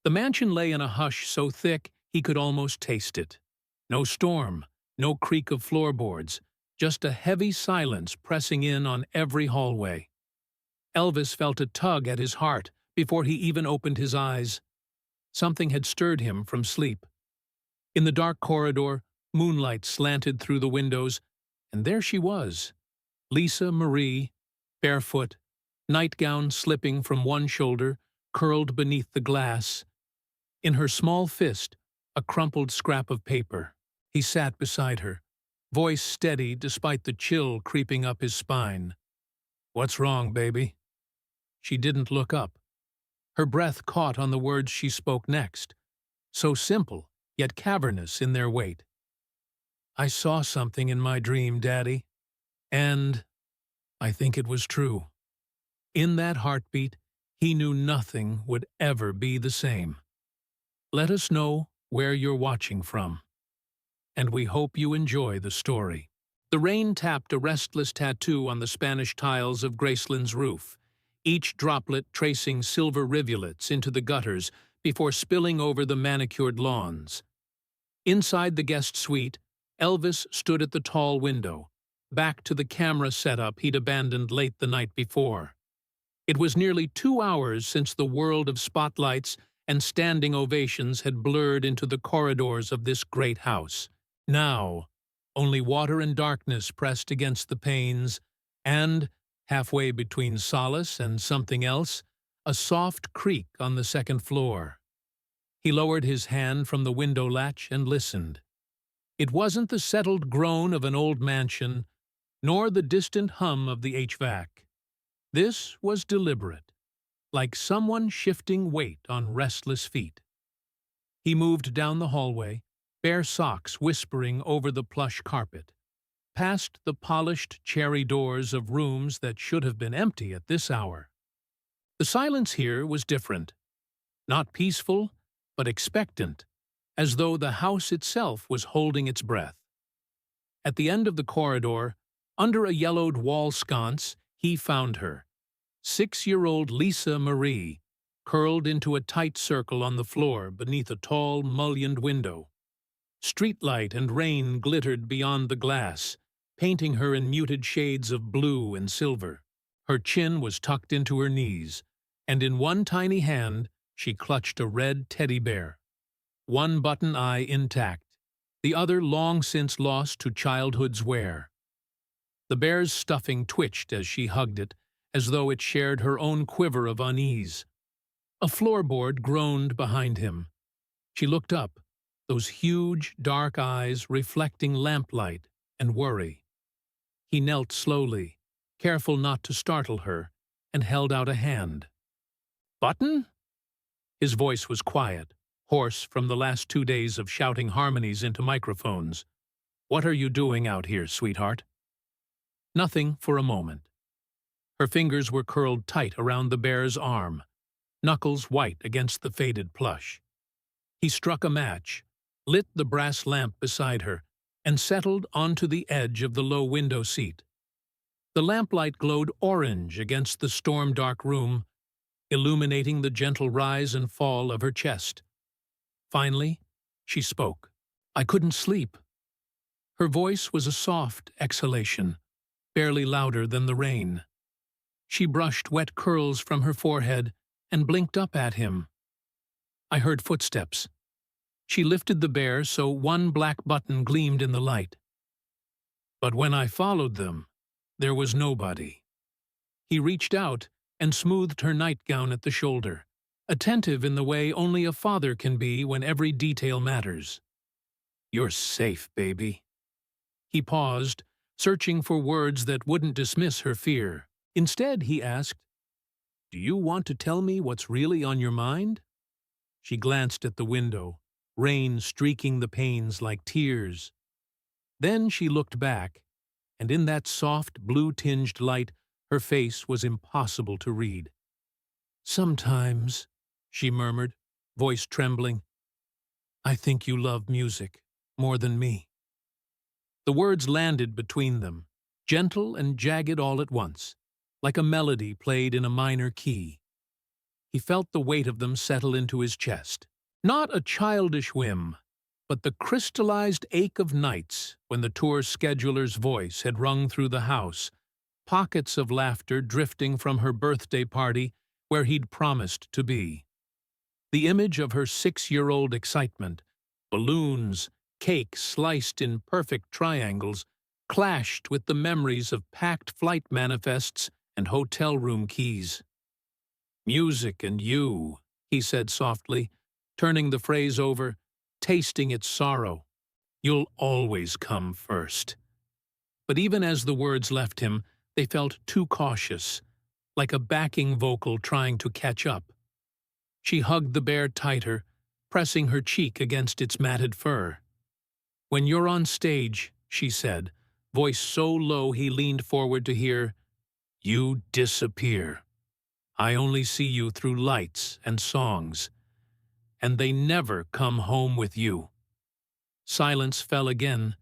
The mansion lay in a hush so thick he could almost taste it. No storm, no creak of floorboards, just a heavy silence pressing in on every hallway. Elvis felt a tug at his heart before he even opened his eyes. Something had stirred him from sleep. In the dark corridor, moonlight slanted through the windows, and there she was, Lisa Marie, barefoot, nightgown slipping from one shoulder, curled beneath the glass. In her small fist, a crumpled scrap of paper. He sat beside her, voice steady despite the chill creeping up his spine. "What's wrong, baby?" She didn't look up. Her breath caught on the words she spoke next, so simple, yet cavernous in their weight. "I saw something in my dream, Daddy, and I think it was true." In that heartbeat, he knew nothing would ever be the same. Let us know where you're watching from, and we hope you enjoy the story. The rain tapped a restless tattoo on the Spanish tiles of Graceland's roof, each droplet tracing silver rivulets into the gutters before spilling over the manicured lawns. Inside the guest suite, Elvis stood at the tall window, back to the camera setup he'd abandoned late the night before. It was nearly 2 hours since the world of spotlights and standing ovations had blurred into the corridors of this great house. Now, only water and darkness pressed against the panes, and, halfway between solace and something else, a soft creak on the second floor. He lowered his hand from the window latch and listened. It wasn't the settled groan of an old mansion, nor the distant hum of the HVAC. This was deliberate, like someone shifting weight on restless feet. He moved down the hallway, bare socks whispering over the plush carpet, past the polished cherry doors of rooms that should have been empty at this hour. The silence here was different, not peaceful, but expectant, as though the house itself was holding its breath. At the end of the corridor, under a yellowed wall sconce, he found her, 6-year-old Lisa Marie, curled into a tight circle on the floor beneath a tall, mullioned window. Streetlight and rain glittered beyond the glass, painting her in muted shades of blue and silver. Her chin was tucked into her knees, and in one tiny hand she clutched a red teddy bear, one button eye intact, the other long since lost to childhood's wear. The bear's stuffing twitched as she hugged it, as though it shared her own quiver of unease. A floorboard groaned behind him. She looked up, those huge, dark eyes reflecting lamplight and worry. He knelt slowly, careful not to startle her, and held out a hand. "Button?" His voice was quiet, hoarse from the last 2 days of shouting harmonies into microphones. "What are you doing out here, sweetheart?" Nothing for a moment. Her fingers were curled tight around the bear's arm, knuckles white against the faded plush. He struck a match, lit the brass lamp beside her, and settled onto the edge of the low window seat. The lamplight glowed orange against the storm-dark room, illuminating the gentle rise and fall of her chest. Finally, she spoke. "I couldn't sleep." Her voice was a soft exhalation, barely louder than the rain. She brushed wet curls from her forehead and blinked up at him. "I heard footsteps." She lifted the bear so one black button gleamed in the light. "But when I followed them, there was nobody." He reached out and smoothed her nightgown at the shoulder, attentive in the way only a father can be when every detail matters. "You're safe, baby." He paused, searching for words that wouldn't dismiss her fear. Instead, he asked, "Do you want to tell me what's really on your mind?" She glanced at the window, rain streaking the panes like tears. Then she looked back, and in that soft, blue-tinged light, her face was impossible to read. "Sometimes," she murmured, voice trembling, "I think you love music more than me." The words landed between them, gentle and jagged all at once, like a melody played in a minor key. He felt the weight of them settle into his chest. Not a childish whim, but the crystallized ache of nights when the tour scheduler's voice had rung through the house, pockets of laughter drifting from her birthday party where he'd promised to be. The image of her 6-year-old excitement, balloons, cake sliced in perfect triangles, clashed with the memories of packed flight manifests and hotel room keys. "Music and you," he said softly, turning the phrase over, tasting its sorrow. "You'll always come first." But even as the words left him, they felt too cautious, like a backing vocal trying to catch up. She hugged the bear tighter, pressing her cheek against its matted fur. "When you're on stage," she said, voice so low he leaned forward to hear, "you disappear. I only see you through lights and songs, and they never come home with you." Silence fell again,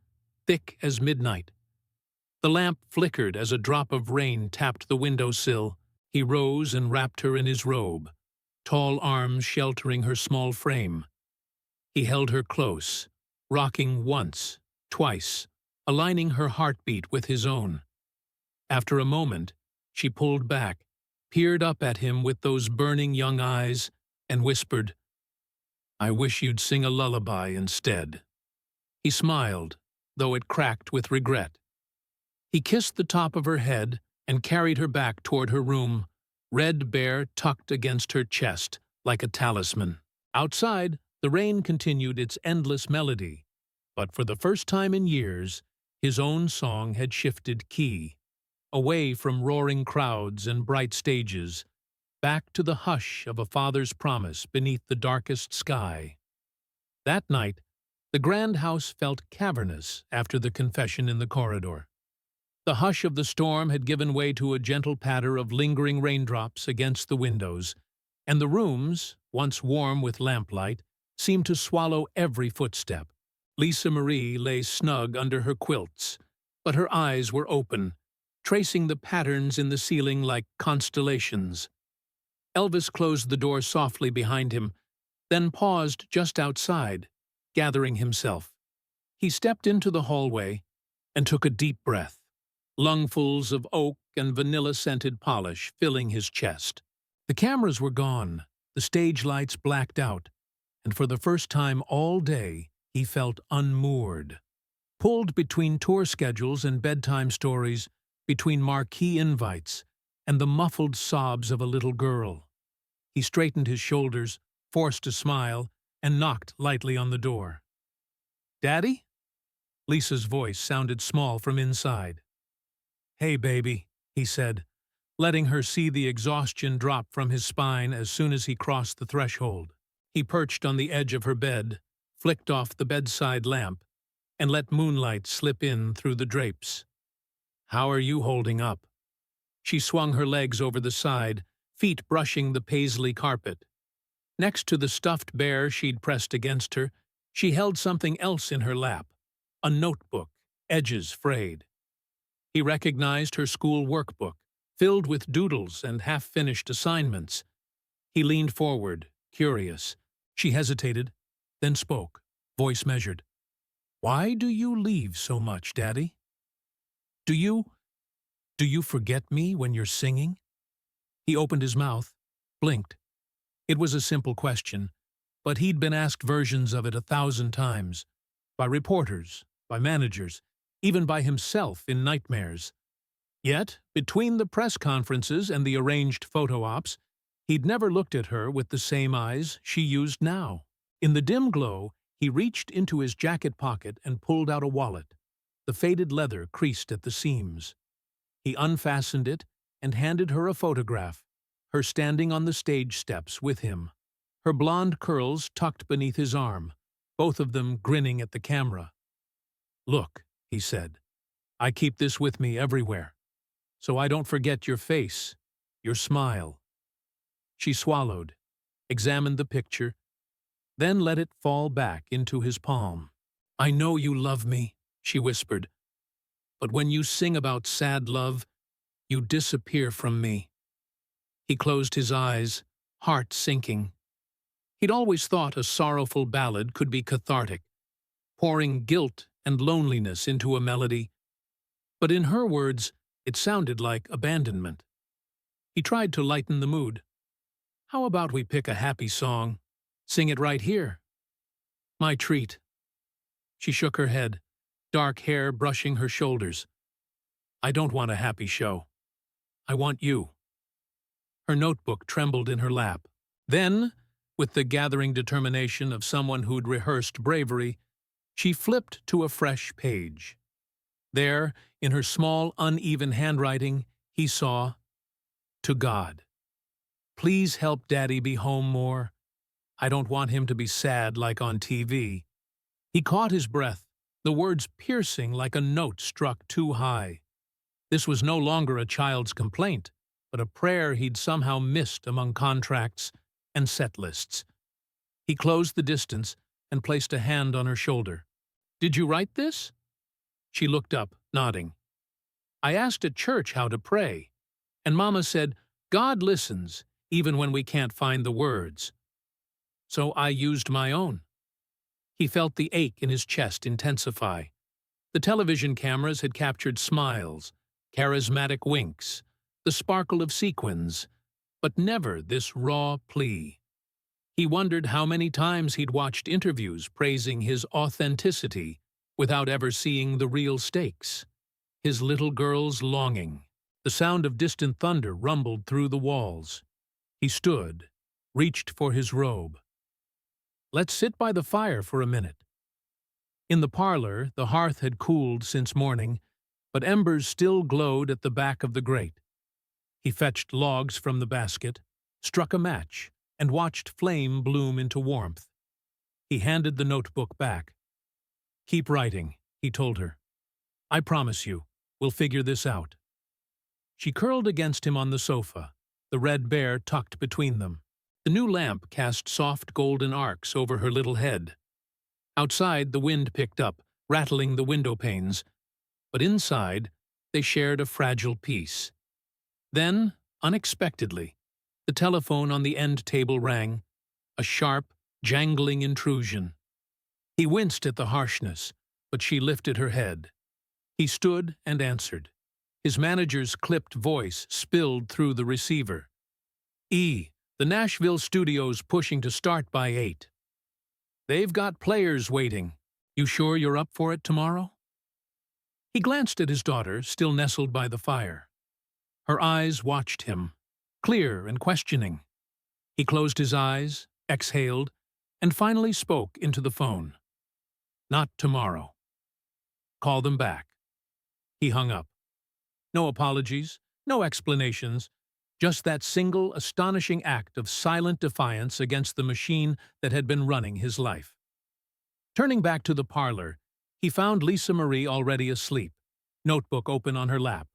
thick as midnight. The lamp flickered as a drop of rain tapped the windowsill. He rose and wrapped her in his robe, tall arms sheltering her small frame. He held her close, rocking once, twice, aligning her heartbeat with his own. After a moment, she pulled back, peered up at him with those burning young eyes, and whispered, "I wish you'd sing a lullaby instead." He smiled, though it cracked with regret. He kissed the top of her head and carried her back toward her room, red bear tucked against her chest like a talisman. Outside, the rain continued its endless melody, but for the first time in years, his own song had shifted key, away from roaring crowds and bright stages, back to the hush of a father's promise beneath the darkest sky. That night, the grand house felt cavernous after the confession in the corridor. The hush of the storm had given way to a gentle patter of lingering raindrops against the windows, and the rooms, once warm with lamplight, seemed to swallow every footstep. Lisa Marie lay snug under her quilts, but her eyes were open, tracing the patterns in the ceiling like constellations. Elvis closed the door softly behind him, then paused just outside, gathering himself. He stepped into the hallway and took a deep breath, lungfuls of oak and vanilla-scented polish filling his chest. The cameras were gone, the stage lights blacked out, and for the first time all day, he felt unmoored. Pulled between tour schedules and bedtime stories, between marquee invites, and the muffled sobs of a little girl. He straightened his shoulders, forced a smile, and knocked lightly on the door. "Daddy?" Lisa's voice sounded small from inside. "Hey, baby," he said, letting her see the exhaustion drop from his spine as soon as he crossed the threshold. He perched on the edge of her bed, flicked off the bedside lamp, and let moonlight slip in through the drapes. "How are you holding up?" She swung her legs over the side, feet brushing the paisley carpet. Next to the stuffed bear she'd pressed against her, she held something else in her lap, a notebook, edges frayed. He recognized her school workbook, filled with doodles and half-finished assignments. He leaned forward, curious. She hesitated, then spoke, voice measured. "Why do you leave so much, Daddy? Do you forget me when you're singing?" He opened his mouth, blinked. It was a simple question, but he'd been asked versions of it 1,000 times, by reporters, by managers, even by himself in nightmares. Yet, between the press conferences and the arranged photo ops, he'd never looked at her with the same eyes she used now. In the dim glow, he reached into his jacket pocket and pulled out a wallet, the faded leather creased at the seams. He unfastened it and handed her a photograph, her standing on the stage steps with him, her blonde curls tucked beneath his arm, both of them grinning at the camera. "Look," he said, "I keep this with me everywhere, so I don't forget your face, your smile." She swallowed, examined the picture, then let it fall back into his palm. "I know you love me," she whispered, "but when you sing about sad love, you disappear from me." He closed his eyes, heart sinking. He'd always thought a sorrowful ballad could be cathartic, pouring guilt and loneliness into a melody. But in her words, it sounded like abandonment. He tried to lighten the mood. "How about we pick a happy song? Sing it right here." "My treat." She shook her head, dark hair brushing her shoulders. "I don't want a happy show. I want you." Her notebook trembled in her lap. Then, with the gathering determination of someone who'd rehearsed bravery, she flipped to a fresh page. There, in her small, uneven handwriting, he saw, "To God. Please help Daddy be home more. I don't want him to be sad like on TV." He caught his breath, the words piercing like a note struck too high. This was no longer a child's complaint, but a prayer he'd somehow missed among contracts and set lists. He closed the distance and placed a hand on her shoulder. "Did you write this?" She looked up, nodding. "I asked at church how to pray, and Mama said, 'God listens, even when we can't find the words.' So I used my own." He felt the ache in his chest intensify. The television cameras had captured smiles, charismatic winks, the sparkle of sequins, but never this raw plea. He wondered how many times he'd watched interviews praising his authenticity without ever seeing the real stakes. His little girl's longing. The sound of distant thunder rumbled through the walls. He stood, reached for his robe. "Let's sit by the fire for a minute." In the parlor, the hearth had cooled since morning, but embers still glowed at the back of the grate. He fetched logs from the basket, struck a match, and watched flame bloom into warmth. He handed the notebook back. "Keep writing," he told her. "I promise you, we'll figure this out." She curled against him on the sofa, the red bear tucked between them. The new lamp cast soft golden arcs over her little head. Outside, the wind picked up, rattling the window panes, but inside, they shared a fragile peace. Then, unexpectedly, the telephone on the end table rang, a sharp, jangling intrusion. He winced at the harshness, but she lifted her head. He stood and answered. His manager's clipped voice spilled through the receiver. "The Nashville studio's pushing to start by 8. They've got players waiting. You sure you're up for it tomorrow?" He glanced at his daughter, still nestled by the fire. Her eyes watched him, clear and questioning. He closed his eyes, exhaled, and finally spoke into the phone. "Not tomorrow. Call them back." He hung up. No apologies, no explanations, just that single, astonishing act of silent defiance against the machine that had been running his life. Turning back to the parlor, he found Lisa Marie already asleep, notebook open on her lap.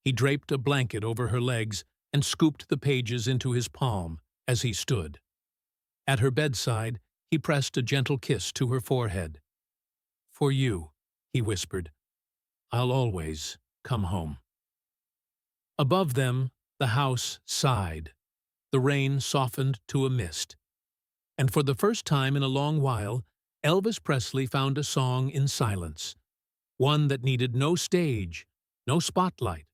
He draped a blanket over her legs and scooped the pages into his palm as he stood. At her bedside, he pressed a gentle kiss to her forehead. "For you," he whispered, "I'll always come home." Above them, the house sighed. The rain softened to a mist. And for the first time in a long while, Elvis Presley found a song in silence, one that needed no stage, no spotlight,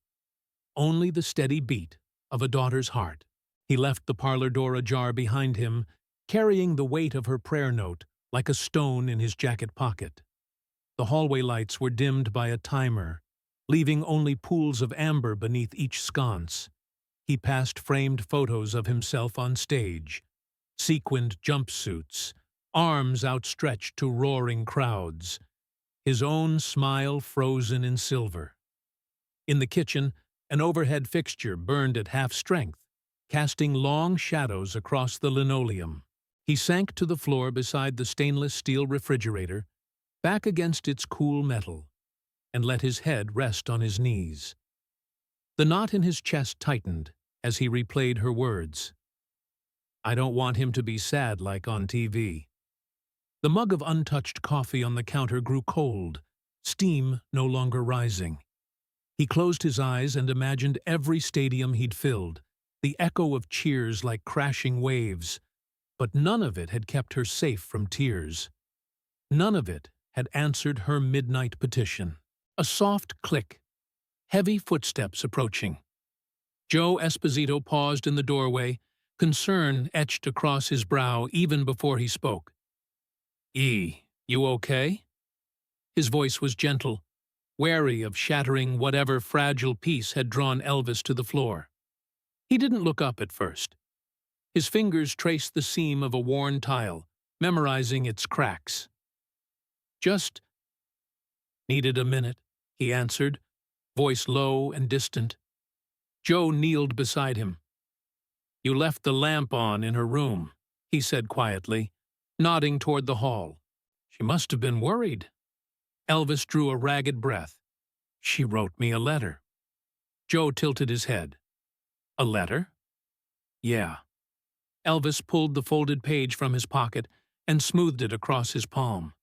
only the steady beat of a daughter's heart. He left the parlor door ajar behind him, carrying the weight of her prayer note like a stone in his jacket pocket. The hallway lights were dimmed by a timer, leaving only pools of amber beneath each sconce. He passed framed photos of himself on stage, sequined jumpsuits, arms outstretched to roaring crowds, his own smile frozen in silver. In the kitchen, an overhead fixture burned at half strength, casting long shadows across the linoleum. He sank to the floor beside the stainless steel refrigerator, back against its cool metal, and let his head rest on his knees. The knot in his chest tightened as he replayed her words. "I don't want him to be sad like on TV." The mug of untouched coffee on the counter grew cold, steam no longer rising. He closed his eyes and imagined every stadium he'd filled, the echo of cheers like crashing waves, but none of it had kept her safe from tears. None of it had answered her midnight petition. A soft click, heavy footsteps approaching. Joe Esposito paused in the doorway, concern etched across his brow even before he spoke. "E, you okay?" His voice was gentle, wary of shattering whatever fragile piece had drawn Elvis to the floor. He didn't look up at first. His fingers traced the seam of a worn tile, memorizing its cracks. "Just needed a minute," he answered, voice low and distant. Joe kneeled beside him. "You left the lamp on in her room," he said quietly, nodding toward the hall. "She must have been worried." Elvis drew a ragged breath. "She wrote me a letter." Joe tilted his head. "A letter?" "Yeah." Elvis pulled the folded page from his pocket and smoothed it across his palm.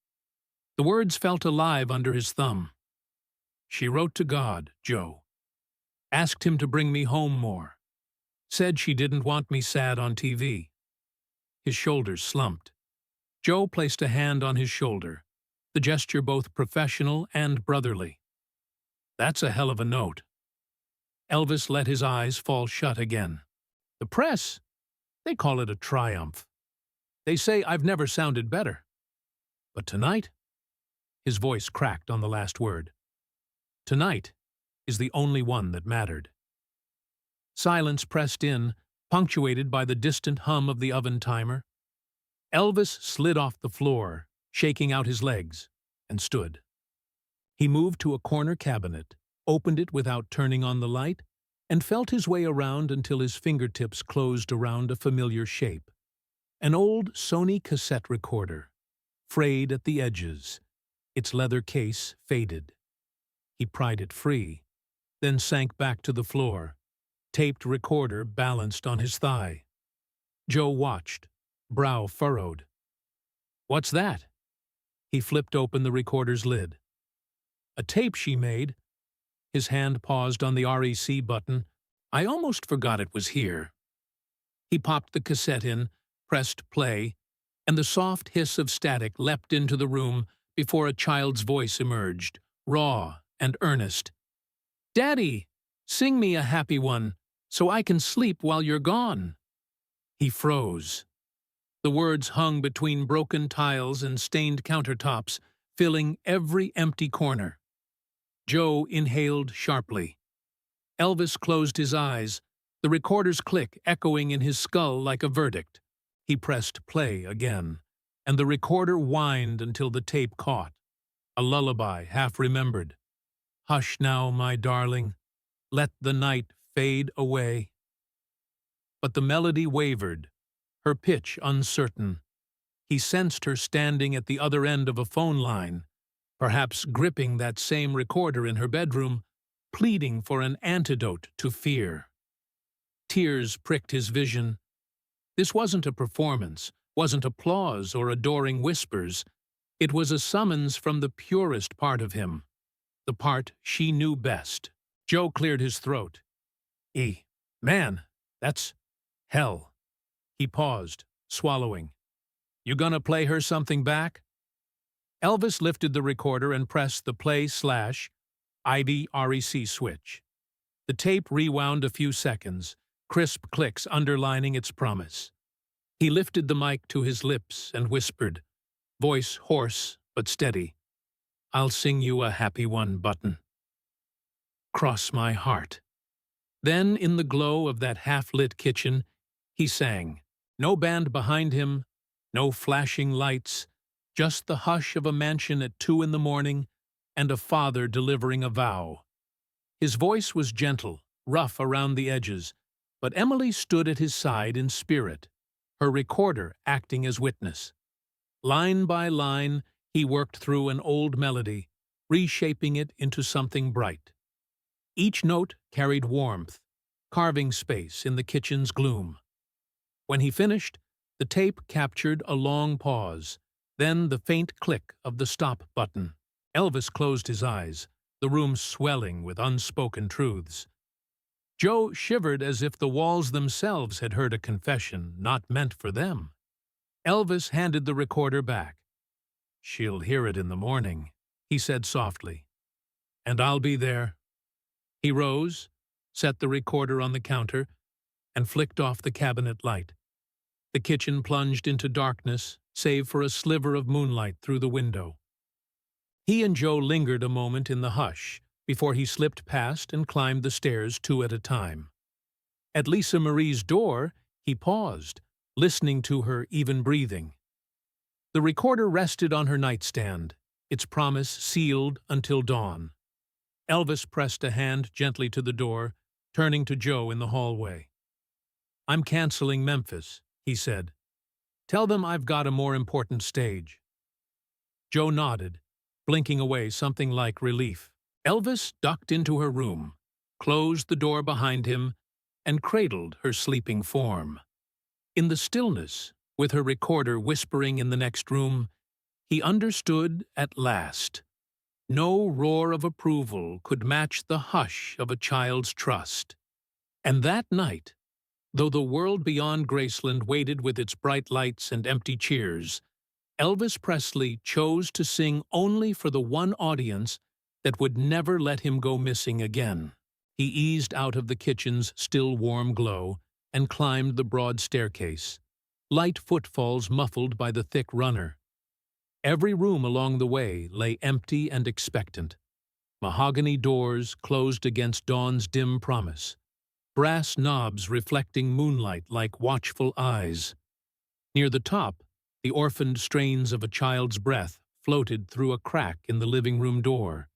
The words felt alive under his thumb. "She wrote to God, Joe. Asked him to bring me home more. Said she didn't want me sad on TV." His shoulders slumped. Joe placed a hand on his shoulder, the gesture both professional and brotherly. "That's a hell of a note." Elvis let his eyes fall shut again. "The press, they call it a triumph. They say I've never sounded better. But tonight," his voice cracked on the last word, "tonight is the only one that mattered." Silence pressed in, punctuated by the distant hum of the oven timer. Elvis slid off the floor, shaking out his legs, and stood. He moved to a corner cabinet, opened it without turning on the light, and felt his way around until his fingertips closed around a familiar shape. An old Sony cassette recorder, frayed at the edges, its leather case faded. He pried it free, then sank back to the floor, taped recorder balanced on his thigh. Joe watched, brow furrowed. "What's that?" He flipped open the recorder's lid. "A tape she made." His hand paused on the REC button. "I almost forgot it was here." He popped the cassette in, pressed play, and the soft hiss of static leapt into the room before a child's voice emerged, raw and earnest. "Daddy, sing me a happy one, so I can sleep while you're gone." He froze. The words hung between broken tiles and stained countertops, filling every empty corner. Joe inhaled sharply. Elvis closed his eyes, the recorder's click echoing in his skull like a verdict. He pressed play again, and the recorder whined until the tape caught. A lullaby half-remembered. "Hush now, my darling. Let the night fade away." But the melody wavered, her pitch uncertain. He sensed her standing at the other end of a phone line, perhaps gripping that same recorder in her bedroom, pleading for an antidote to fear. Tears pricked his vision. This wasn't a performance, wasn't applause or adoring whispers. It was a summons from the purest part of him, the part she knew best. Joe cleared his throat. Man, that's hell." He paused, swallowing. "You gonna play her something back?" Elvis lifted the recorder and pressed the play/ID REC switch. The tape rewound a few seconds, crisp clicks underlining its promise. He lifted the mic to his lips and whispered, voice hoarse but steady, "I'll sing you a happy one, Button. Cross my heart." Then, in the glow of that half-lit kitchen, he sang. No band behind him, no flashing lights, just the hush of a mansion at 2 a.m. and a father delivering a vow. His voice was gentle, rough around the edges, but Emily stood at his side in spirit, her recorder acting as witness. Line by line, he worked through an old melody, reshaping it into something bright. Each note carried warmth, carving space in the kitchen's gloom. When he finished, the tape captured a long pause, then the faint click of the stop button. Elvis closed his eyes, the room swelling with unspoken truths. Joe shivered as if the walls themselves had heard a confession not meant for them. Elvis handed the recorder back. "She'll hear it in the morning," he said softly. "And I'll be there." He rose, set the recorder on the counter, and flicked off the cabinet light. The kitchen plunged into darkness, save for a sliver of moonlight through the window. He and Joe lingered a moment in the hush before he slipped past and climbed the stairs 2 at a time. At Lisa Marie's door, he paused, listening to her even breathing. The recorder rested on her nightstand, its promise sealed until dawn. Elvis pressed a hand gently to the door, turning to Joe in the hallway. "I'm canceling Memphis," he said. "Tell them I've got a more important stage." Joe nodded, blinking away something like relief. Elvis ducked into her room, closed the door behind him, and cradled her sleeping form. In the stillness, with her recorder whispering in the next room, he understood at last. No roar of approval could match the hush of a child's trust. And that night, though the world beyond Graceland waited with its bright lights and empty cheers, Elvis Presley chose to sing only for the one audience that would never let him go missing again. He eased out of the kitchen's still warm glow and climbed the broad staircase, light footfalls muffled by the thick runner. Every room along the way lay empty and expectant. Mahogany doors closed against dawn's dim promise, brass knobs reflecting moonlight like watchful eyes. Near the top, the orphaned strains of a child's breath floated through a crack in the living room door.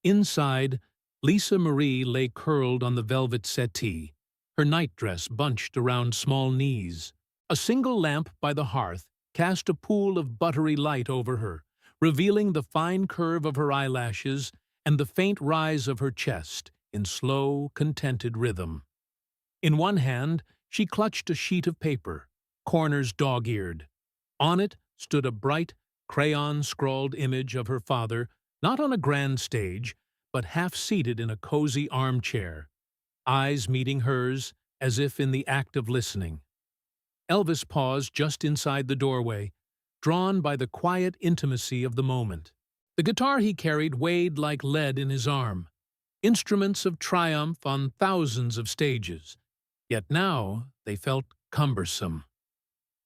Inside, Lisa Marie lay curled on the velvet settee, her nightdress bunched around small knees. A single lamp by the hearth cast a pool of buttery light over her, revealing the fine curve of her eyelashes and the faint rise of her chest in slow, contented rhythm. In one hand, she clutched a sheet of paper, corners dog-eared. On it stood a bright, crayon-scrawled image of her father, not on a grand stage, but half-seated in a cozy armchair, eyes meeting hers as if in the act of listening. Elvis paused just inside the doorway, drawn by the quiet intimacy of the moment. The guitar he carried weighed like lead in his arm, instruments of triumph on thousands of stages, yet now they felt cumbersome.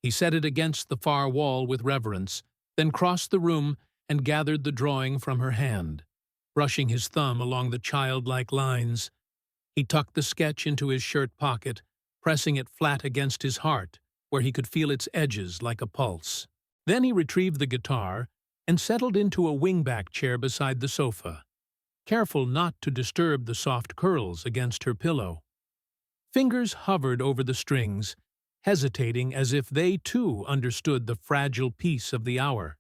He set it against the far wall with reverence, then crossed the room and gathered the drawing from her hand. Brushing his thumb along the childlike lines, he tucked the sketch into his shirt pocket, pressing it flat against his heart, where he could feel its edges like a pulse. Then he retrieved the guitar and settled into a wingback chair beside the sofa, careful not to disturb the soft curls against her pillow. Fingers hovered over the strings, hesitating as if they too understood the fragile peace of the hour.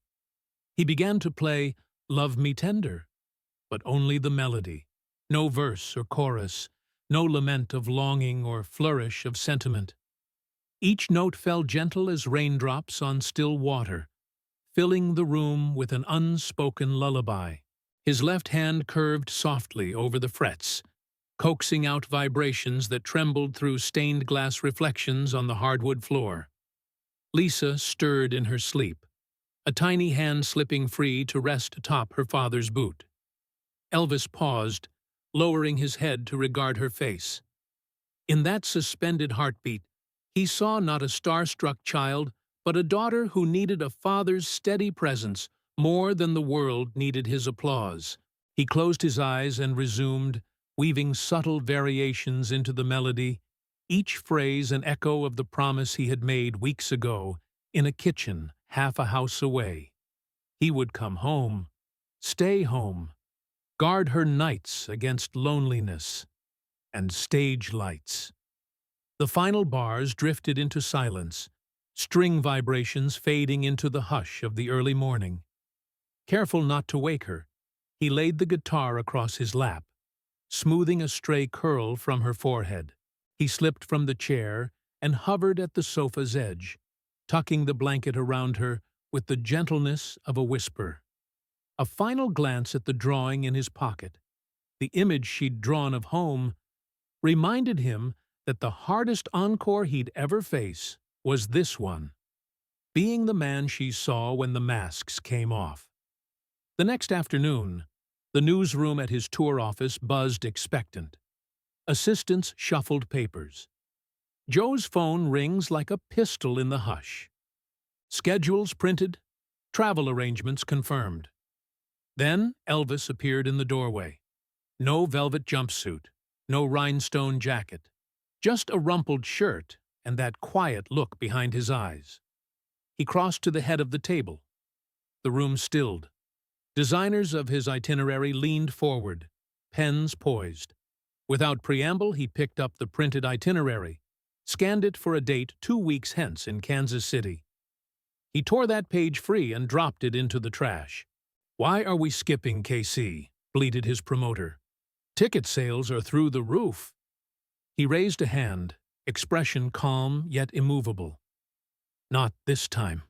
He began to play "Love Me Tender," but only the melody, no verse or chorus, no lament of longing or flourish of sentiment. Each note fell gentle as raindrops on still water, filling the room with an unspoken lullaby. His left hand curved softly over the frets, coaxing out vibrations that trembled through stained glass reflections on the hardwood floor. Lisa stirred in her sleep, a tiny hand slipping free to rest atop her father's boot. Elvis paused, lowering his head to regard her face. In that suspended heartbeat, he saw not a starstruck child, but a daughter who needed a father's steady presence more than the world needed his applause. He closed his eyes and resumed, weaving subtle variations into the melody, each phrase an echo of the promise he had made weeks ago in a kitchen half a house away. He would come home, stay home, guard her nights against loneliness and stage lights. The final bars drifted into silence, string vibrations fading into the hush of the early morning. Careful not to wake her, he laid the guitar across his lap, smoothing a stray curl from her forehead. He slipped from the chair and hovered at the sofa's edge, tucking the blanket around her with the gentleness of a whisper. A final glance at the drawing in his pocket, the image she'd drawn of home, reminded him that the hardest encore he'd ever face was this one, being the man she saw when the masks came off. The next afternoon, the newsroom at his tour office buzzed expectant. Assistants shuffled papers. Joe's phone rings like a pistol in the hush. Schedules printed, travel arrangements confirmed. Then Elvis appeared in the doorway. No velvet jumpsuit, no rhinestone jacket, just a rumpled shirt and that quiet look behind his eyes. He crossed to the head of the table. The room stilled. Designers of his itinerary leaned forward, pens poised. Without preamble, he picked up the printed itinerary, scanned it for a date 2 weeks hence in Kansas City. He tore that page free and dropped it into the trash. "Why are we skipping KC?" bleated his promoter. "Ticket sales are through the roof." He raised a hand, expression calm yet immovable. "Not this time."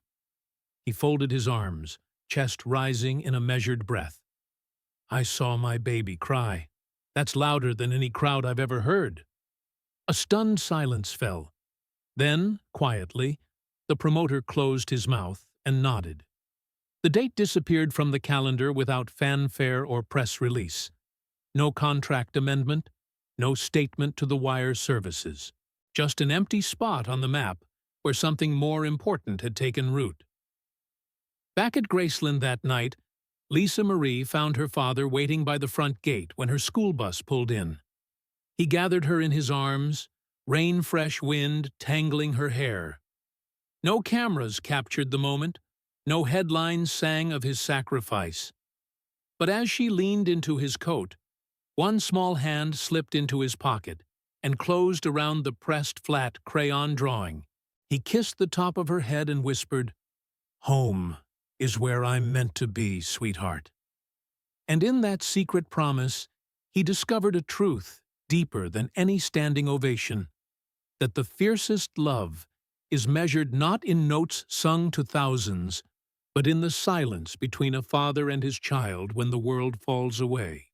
He folded his arms, chest rising in a measured breath. "I saw my baby cry. That's louder than any crowd I've ever heard." A stunned silence fell. Then, quietly, the promoter closed his mouth and nodded. The date disappeared from the calendar without fanfare or press release. No contract amendment, no statement to the wire services. Just an empty spot on the map where something more important had taken root. Back at Graceland that night, Lisa Marie found her father waiting by the front gate when her school bus pulled in. He gathered her in his arms, rain-fresh wind tangling her hair. No cameras captured the moment, no headlines sang of his sacrifice. But as she leaned into his coat, one small hand slipped into his pocket and closed around the pressed flat crayon drawing. He kissed the top of her head and whispered, "Home is where I'm meant to be, sweetheart." And in that secret promise, he discovered a truth deeper than any standing ovation, that the fiercest love is measured not in notes sung to thousands, but in the silence between a father and his child when the world falls away.